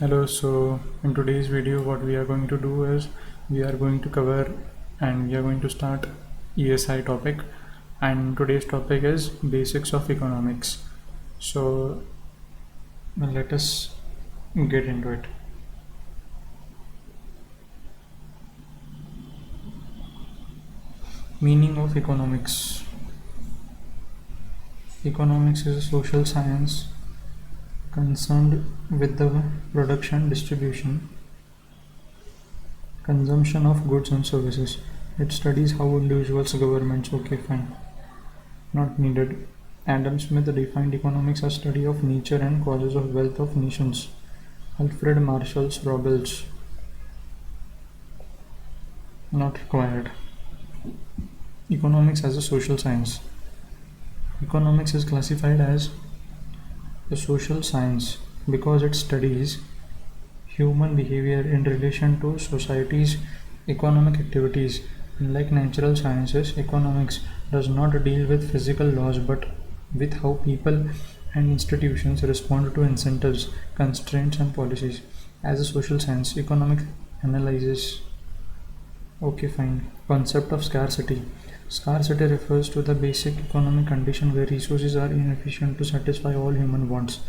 Hello, so in today's video what we are going to do is we are going to cover and we are going to start ESI topic, and today's topic is basics of economics. So let us get into it. Meaning of economics. Economics is a social science concerned with the production, distribution, consumption of goods and services. It studies how individuals, governments, okay fine, not needed. Adam Smith defined economics as study of nature and causes of wealth of nations. Alfred Marshall's Robles, not required. Economics as a social science. Economics is classified as a social science because it studies human behavior in relation to society's economic activities. Unlike natural sciences, economics does not deal with physical laws but with how people and institutions respond to incentives, constraints, and policies. As a social science, economics analyzes concept of scarcity. Scarcity refers to the basic economic condition where resources are insufficient to satisfy all human wants.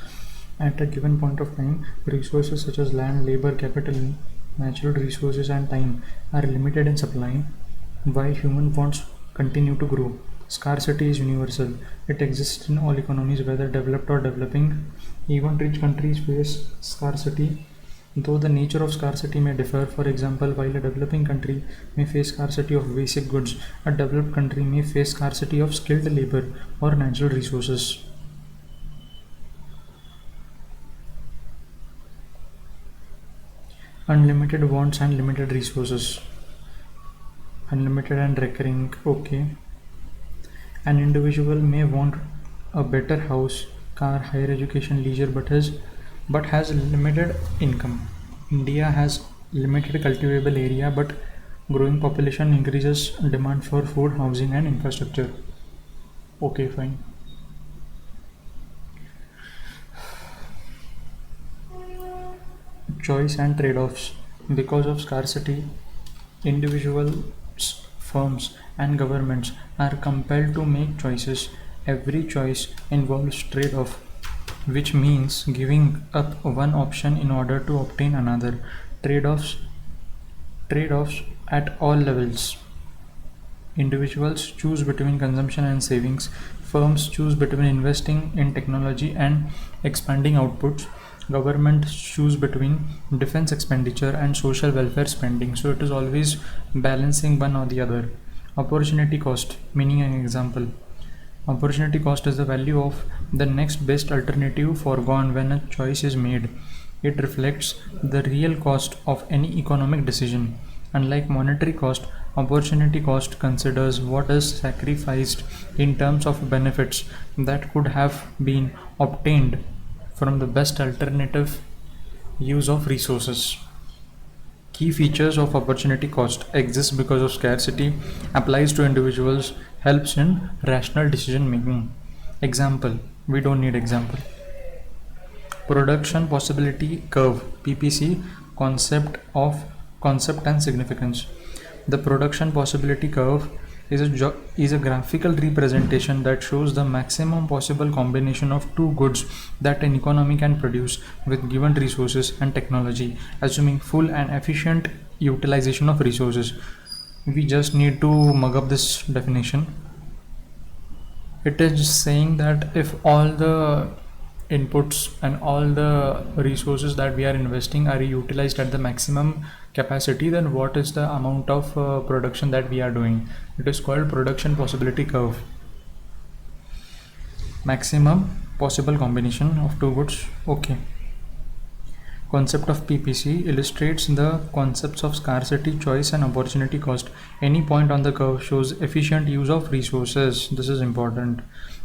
At a given point of time, resources such as land, labor, capital, natural resources, and time are limited in supply, while human wants continue to grow. Scarcity is universal. It exists in all economies, whether developed or developing. Even rich countries face scarcity, though the nature of scarcity may differ. For example, while a developing country may face scarcity of basic goods, a developed country may face scarcity of skilled labor or natural resources. Unlimited wants and limited resources. Unlimited and recurring, okay. An individual may want a better house, car, higher education, leisure, but has limited income. India has limited cultivable area, but growing population increases demand for food, housing, and infrastructure. Okay, fine. Choice and trade-offs. Because of scarcity, individuals, firms, and governments are compelled to make choices. Every choice involves trade-off, which means giving up one option in order to obtain another. Trade-offs at all levels. Individuals choose between consumption and savings. Firms choose between investing in technology and expanding outputs. Governments choose between defense expenditure and social welfare spending. So it is always balancing one or the other. Opportunity cost, meaning an example. Opportunity cost is the value of the next best alternative foregone when a choice is made. It reflects the real cost of any economic decision. Unlike monetary cost, opportunity cost considers what is sacrificed in terms of benefits that could have been obtained from the best alternative use of resources. Key features of opportunity cost exist because of scarcity, applies to individuals, helps in rational decision making. Example, we don't need example. Production possibility curve, PPC, concept and significance. The production possibility curve is a graphical representation that shows the maximum possible combination of two goods that an economy can produce with given resources and technology, assuming full and efficient utilization of resources. We just need to mug up this definition. It is saying that if all the inputs and all the resources that we are investing are utilized at the maximum capacity, then what is the amount of production that we are doing? It is called production possibility curve. Maximum possible combination of two goods. Okay. Concept of PPC illustrates the concepts of scarcity, choice, and opportunity cost. Any point on the curve shows efficient use of resources. This is important.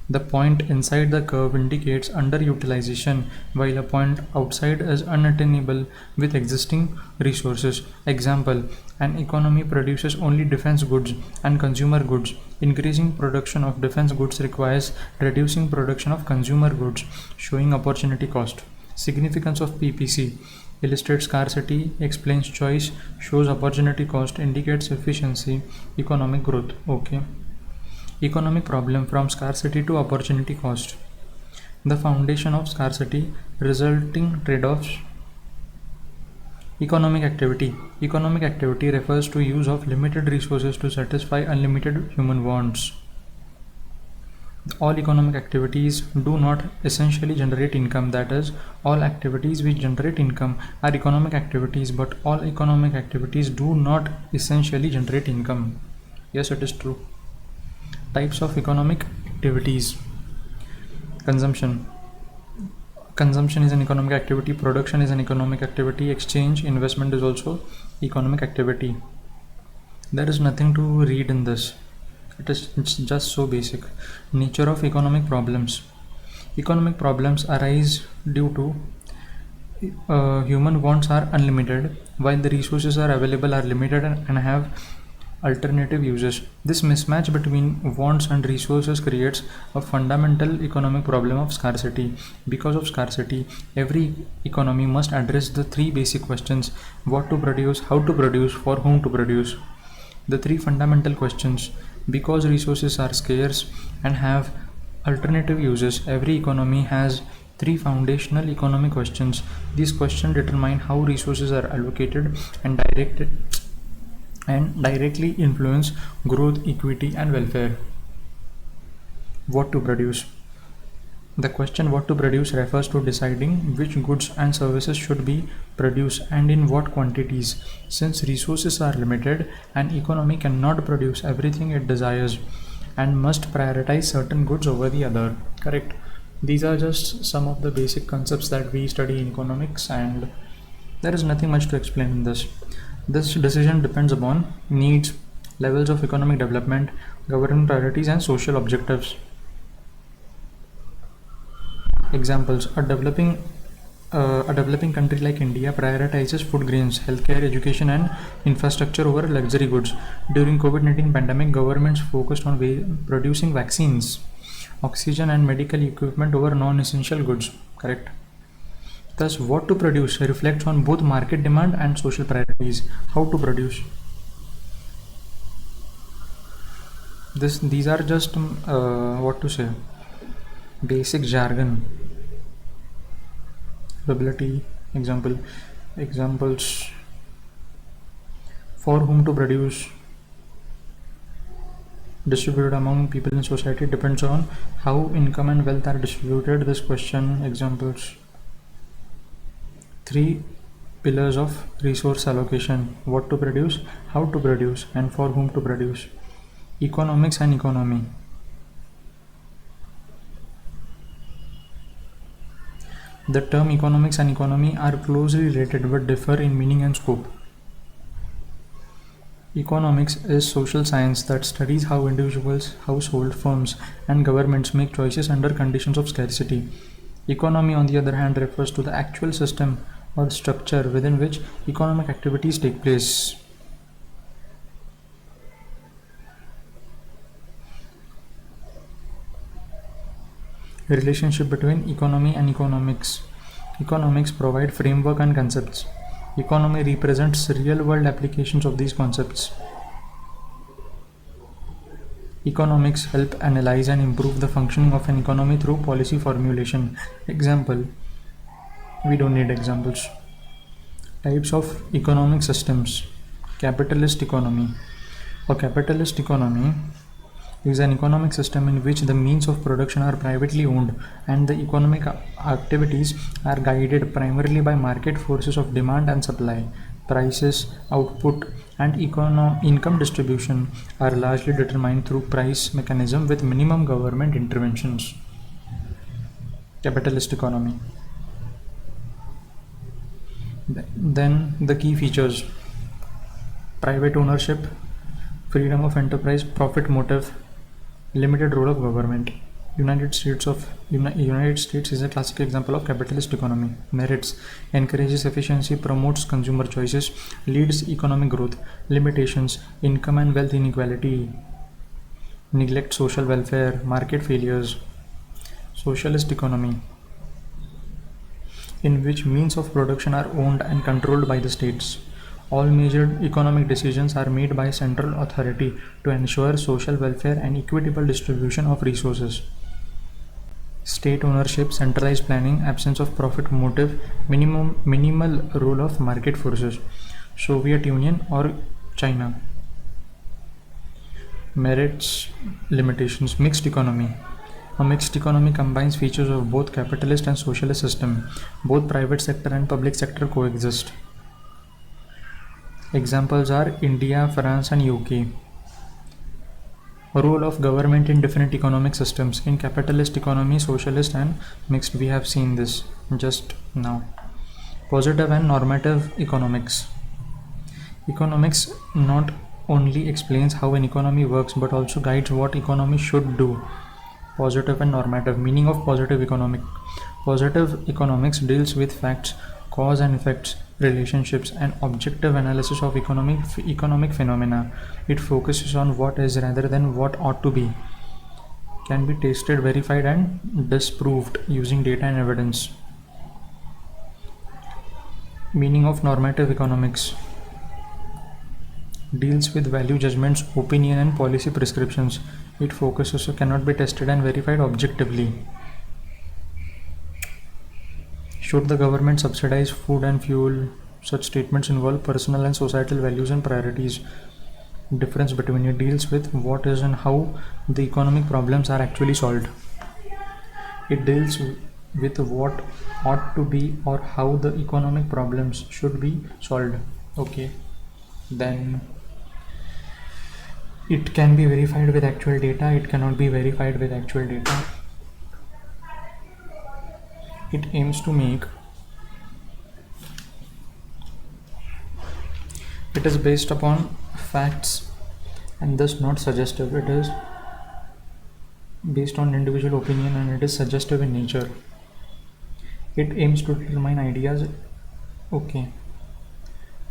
The point inside the curve indicates underutilization, while a point outside is unattainable with existing resources. Example, an economy produces only defense goods and consumer goods. Increasing production of defense goods requires reducing production of consumer goods, showing opportunity cost. Significance of PPC: illustrates scarcity, explains choice, shows opportunity cost, indicates efficiency, economic growth. Okay. Economic problem: from scarcity to opportunity cost. The foundation of scarcity, resulting trade-offs. Economic activity: economic activity refers to use of limited resources to satisfy unlimited human wants. All economic activities do not essentially generate income. That is, all activities which generate income are economic activities, but all economic activities do not essentially generate income. Yes, it is true. Types of economic activities: consumption. Consumption is an economic activity, production is an economic activity, exchange, investment is also economic activity. There is nothing to read in this. It's just so basic. Nature of economic problems: economic problems arise due to human wants are unlimited, while the resources are available are limited and have alternative uses. This mismatch between wants and resources creates a fundamental economic problem of scarcity. Because of scarcity, every economy must address the three basic questions: what to produce, how to produce, for whom to produce. The three fundamental questions. Because resources are scarce and have alternative uses, every economy has three foundational economic questions. These questions determine how resources are allocated and directly influence growth, equity, and welfare. What to produce? The question what to produce refers to deciding which goods and services should be produced and in what quantities. Since resources are limited, an economy cannot produce everything it desires and must prioritize certain goods over the other. Correct. These are just some of the basic concepts that we study in economics, and there is nothing much to explain in this. This decision depends upon needs, levels of economic development, government priorities, and social objectives. Examples: a developing country like India prioritizes food grains, healthcare, education, and infrastructure over luxury goods. During COVID-19 pandemic, governments focused on producing vaccines, oxygen, and medical equipment over non-essential goods. Correct. Thus, what to produce reflects on both market demand and social priorities. How to produce? These are just what to say, basic jargon. Ability. Examples: for whom to produce, distributed among people in society, depends on how income and wealth are distributed. This question. Examples: three pillars of resource allocation: what to produce, how to produce, and for whom to produce. Economics and economy. The term economics and economy are closely related but differ in meaning and scope. Economics is social science that studies how individuals, households, firms, and governments make choices under conditions of scarcity. Economy, on the other hand, refers to the actual system or structure within which economic activities take place. Relationship between economy and economics. Economics provide framework and concepts. Economy represents real-world applications of these concepts. Economics help analyze and improve the functioning of an economy through policy formulation. Example. We don't need examples. Types of economic systems. Capitalist economy. A capitalist economy is an economic system in which the means of production are privately owned and the economic activities are guided primarily by market forces of demand and supply. Prices, output, and income distribution are largely determined through price mechanism with minimum government interventions. Capitalist economy. Then the key features: private ownership, freedom of enterprise, profit motive, limited role of government. United States is a classic example of capitalist economy. Merits: encourages efficiency, promotes consumer choices, leads economic growth. Limitations: income and wealth inequality, neglect social welfare, market failures. Socialist economy. in which means of production are owned and controlled by the states. All major economic decisions are made by central authority to ensure social welfare and equitable distribution of resources. State ownership, centralized planning, absence of profit motive, minimal role of market forces. Soviet Union or China. Merits, limitations, mixed economy. A mixed economy combines features of both capitalist and socialist system. Both private sector and public sector coexist. Examples are India, France and UK. Role of government in different economic systems. In capitalist economy, socialist and mixed, we have seen this just now. Positive and normative economics. Economics not only explains how an economy works but also guides what economy should do. Positive and normative. Meaning of positive economic. Positive economics deals with facts, cause and effects, relationships and objective analysis of economic phenomena. It focuses on what is rather than what ought to be. Can be tested, verified and disproved using data and evidence. Meaning of normative economics. Deals with value judgments, opinion and policy prescriptions. It focuses on cannot be tested and verified objectively. Should the government subsidize food and fuel? Such statements involve personal and societal values and priorities. Difference between it deals with what is and how the economic problems are actually solved. It deals with what ought to be or how the economic problems should be solved. Okay, then it can be verified with actual data, it cannot be verified with actual data. It aims to make it is based upon facts and thus not suggestive. It is based on individual opinion and it is suggestive in nature. It aims to determine ideas. Okay,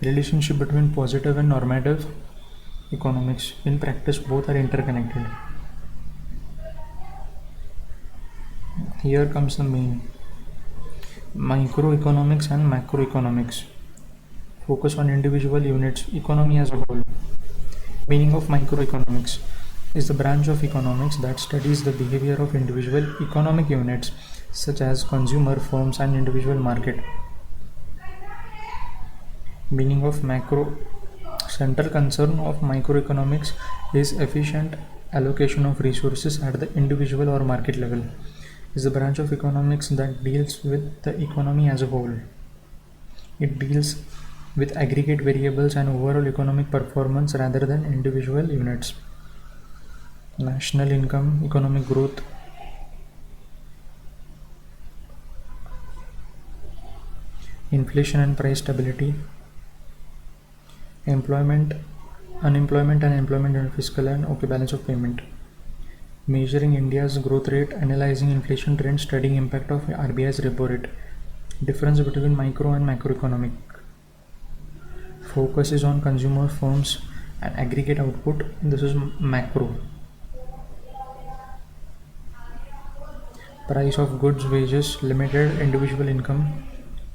relationship between positive and normative economics. In practice both are interconnected. Here comes the main. Microeconomics and macroeconomics. Focus on individual units, economy as a whole. Meaning of microeconomics is the branch of economics that studies the behavior of individual economic units such as consumer, firms and individual market. Meaning of macro. Central concern of microeconomics is efficient allocation of resources at the individual or market level. Is the branch of economics that deals with the economy as a whole. It deals with aggregate variables and overall economic performance rather than individual units. National income, economic growth. Inflation and price stability. Employment, unemployment and employment and fiscal and balance of payment. Measuring India's growth rate, analyzing inflation trends, studying impact of RBI's repo rate. Difference between micro and macroeconomic. Focus is on consumer, firms and aggregate output. This is macro. Price of goods, wages, limited individual income,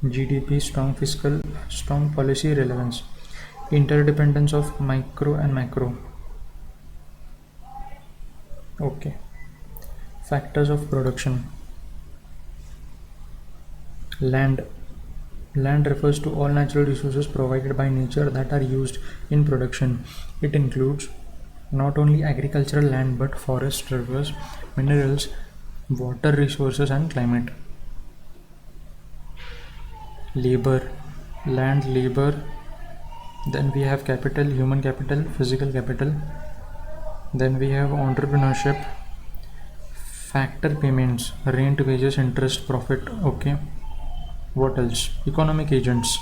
GDP, strong policy relevance. Interdependence of micro and macro. Okay. Factors of production. Land. Land refers to all natural resources provided by nature that are used in production. It includes not only agricultural land but forest, rivers, minerals, water resources and climate. Labor. Land, labor. Then we have capital, human capital, physical capital. Then we have entrepreneurship, factor payments, rent, wages, interest, profit. Okay. What else? Economic agents.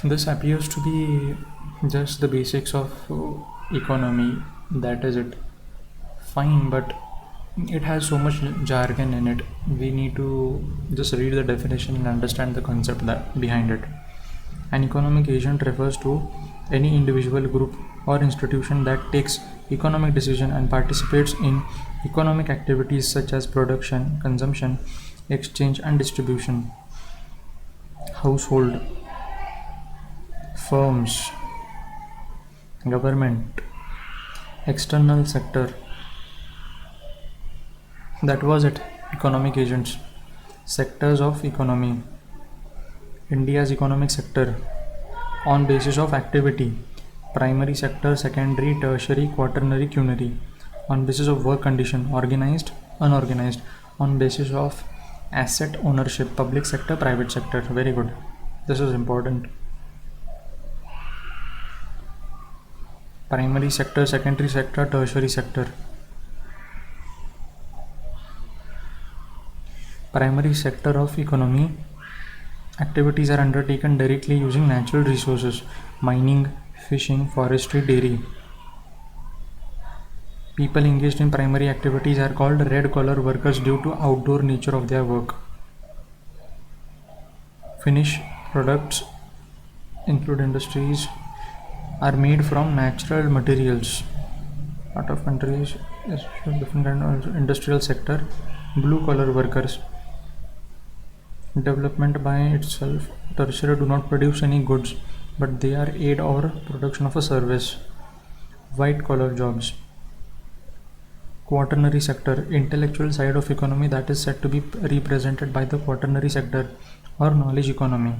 This appears to be just the basics of economy. That is it. Fine, but it has so much jargon in it. We need to just read the definition and understand the concept that behind it. An economic agent refers to any individual, group or institution that takes economic decision and participates in economic activities such as production, consumption, exchange and distribution, household, firms, government, external sector. That was it. Economic agents, sectors of economy. India's economic sector on basis of activity: primary sector, secondary, tertiary, quaternary, quinary. On basis of work condition: organized, unorganized. On basis of asset ownership: public sector, private sector. Very good. This is important. Primary sector, secondary sector, tertiary sector. Primary sector of economy activities are undertaken directly using natural resources: mining, fishing, forestry, dairy. People engaged in primary activities are called red collar workers due to outdoor nature of their work. Finished products include industries are made from natural materials. Lot of countries different kind of industrial sector. Blue collar workers. Development by itself. Tertiary do not produce any goods, but they are aid or production of a service. White collar jobs. Quaternary sector, intellectual side of economy that is said to be represented by the quaternary sector or knowledge economy.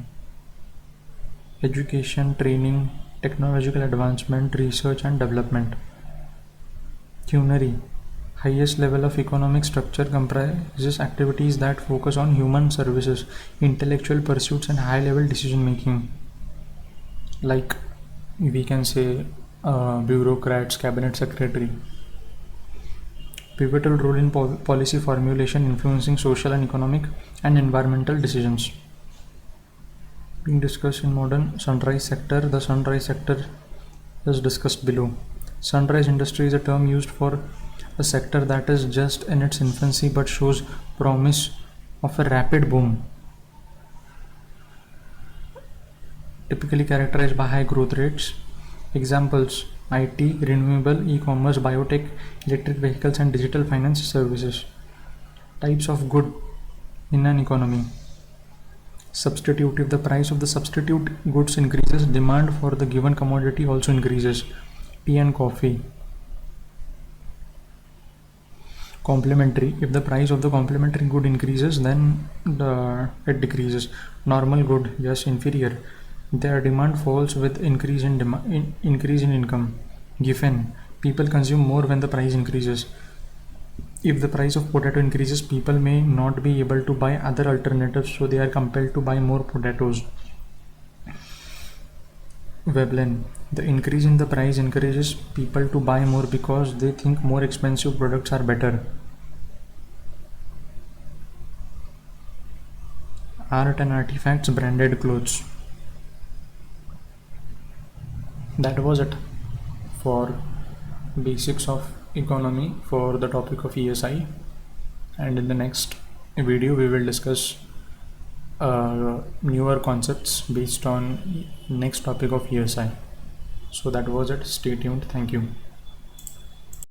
Education, training, technological advancement, research and development. Quinary, highest level of economic structure, comprises activities that focus on human services, intellectual pursuits and high level decision making. Like we can say bureaucrats, cabinet secretary. Pivotal role in policy formulation, influencing social and economic and environmental decisions. Being discussed in modern sunrise sector. The sunrise sector is discussed below. Sunrise industry is a term used for a sector that is just in its infancy but shows promise of a rapid boom. Typically characterized by high growth rates. Examples: IT, renewable, e-commerce, biotech, electric vehicles and digital finance services. Types of good in an economy. Substitute: if the price of the substitute goods increases, demand for the given commodity also increases. Tea and coffee. Complementary: if the price of the complementary good increases, then it decreases. Normal good, yes, inferior. Their demand falls with increase in income. Given: people consume more when the price increases. If the price of potato increases, people may not be able to buy other alternatives, so they are compelled to buy more potatoes. Veblen: the increase in the price encourages people to buy more because they think more expensive products are better. Art and artifacts, branded clothes. That was it for basics of economy for the topic of ESI, and in the next video we will discuss newer concepts based on next topic of ESI. So that was it. Stay tuned. Thank you.